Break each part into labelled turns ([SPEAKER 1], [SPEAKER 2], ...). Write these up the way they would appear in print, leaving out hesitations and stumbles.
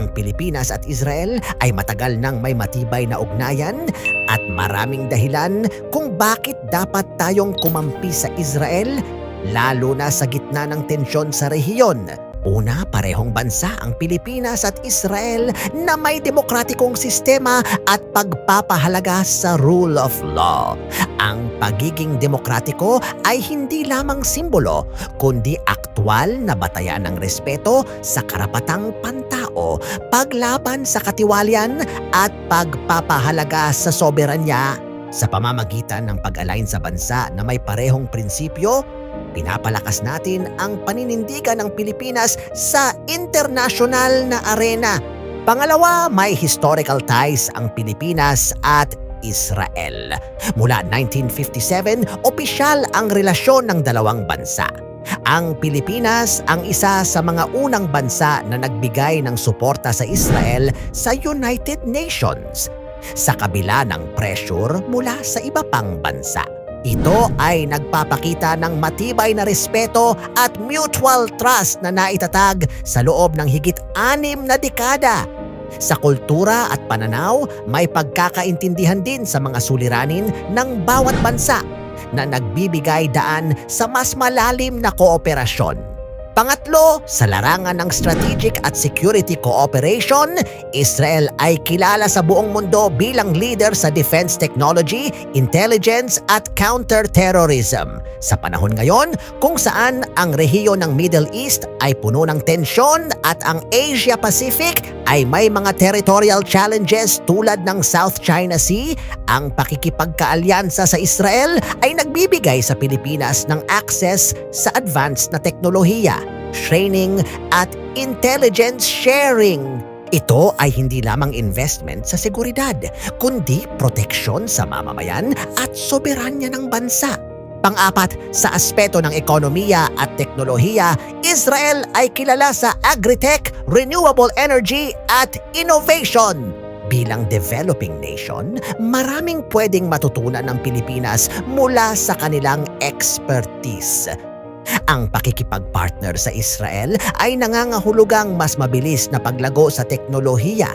[SPEAKER 1] Ang Pilipinas at Israel ay matagal nang may matibay na ugnayan at maraming dahilan kung bakit dapat tayong kumampi sa Israel, lalo na sa gitna ng tensyon sa rehiyon. Una, parehong bansa ang Pilipinas at Israel na may demokratikong sistema at pagpapahalaga sa rule of law. Ang pagiging demokratiko ay hindi lamang simbolo, kundi aktwal na batayan ng respeto sa karapatang pantao, paglaban sa katiwalian at pagpapahalaga sa soberanya. Sa pamamagitan ng pag-align sa bansa na may parehong prinsipyo, pinapalakas natin ang paninindigan ng Pilipinas sa internasyonal na arena. Pangalawa, may historical ties ang Pilipinas at Israel. Mula 1957, opisyal ang relasyon ng dalawang bansa. Ang Pilipinas ang isa sa mga unang bansa na nagbigay ng suporta sa Israel sa United Nations, sa kabila ng pressure mula sa iba pang bansa. Ito ay nagpapakita ng matibay na respeto at mutual trust na naitatag sa loob ng higit 6 na dekada. Sa kultura at pananaw, may pagkakaintindihan din sa mga suliranin ng bawat bansa na nagbibigay daan sa mas malalim na kooperasyon. Pangatlo, sa larangan ng strategic at security cooperation, Israel ay kilala sa buong mundo bilang leader sa defense technology, intelligence at counter-terrorism. Sa panahon ngayon, kung saan ang rehiyon ng Middle East ay puno ng tensyon at ang Asia Pacific ay may mga territorial challenges tulad ng South China Sea, ang pakikipagkaalyansa sa Israel ay nagbibigay sa Pilipinas ng access sa advanced na teknolohiya, training at intelligence sharing. Ito ay hindi lamang investment sa seguridad, kundi proteksyon sa mamamayan at soberanya ng bansa. Pang-apat, sa aspeto ng ekonomiya at teknolohiya, Israel ay kilala sa agritech, renewable energy at innovation. Bilang developing nation, maraming pwedeng matutunan ng Pilipinas mula sa kanilang expertise. Ang pakikipagpartner sa Israel ay nangangahulugang mas mabilis na paglago sa teknolohiya,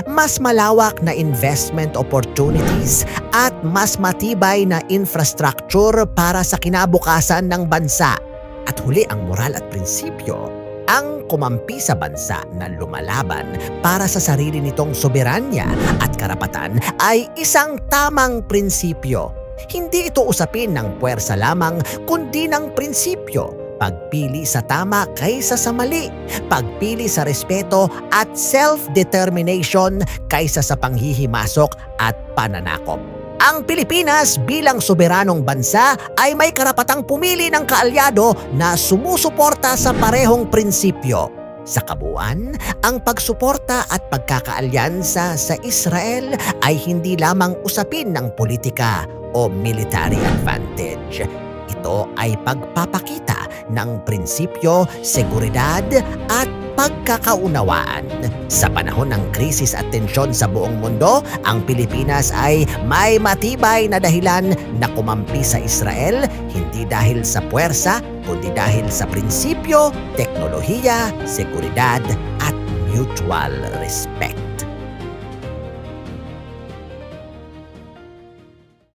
[SPEAKER 1] mas malawak na investment opportunities at mas matibay na infrastructure para sa kinabukasan ng bansa. At huli, ang moral at prinsipyo. Ang kumampi sa bansa na lumalaban para sa sarili nitong soberanya at karapatan ay isang tamang prinsipyo. Hindi ito usapin ng puwersa lamang, kundi ng prinsipyo. Pagpili sa tama kaysa sa mali, pagpili sa respeto at self-determination kaysa sa panghihimasok at pananakop. Ang Pilipinas bilang soberanong bansa ay may karapatang pumili ng kaalyado na sumusuporta sa parehong prinsipyo. Sa kabuuan, ang pagsuporta at pagkakaalyansa sa Israel ay hindi lamang usapin ng politika o military advantage. Ito ay pagpapakita ng prinsipyo, seguridad at pagkakaunawaan. Sa panahon ng krisis at tensyon sa buong mundo, ang Pilipinas ay may matibay na dahilan na kumampi sa Israel, hindi dahil sa puwersa, kundi dahil sa prinsipyo, teknolohiya, seguridad at mutual respect.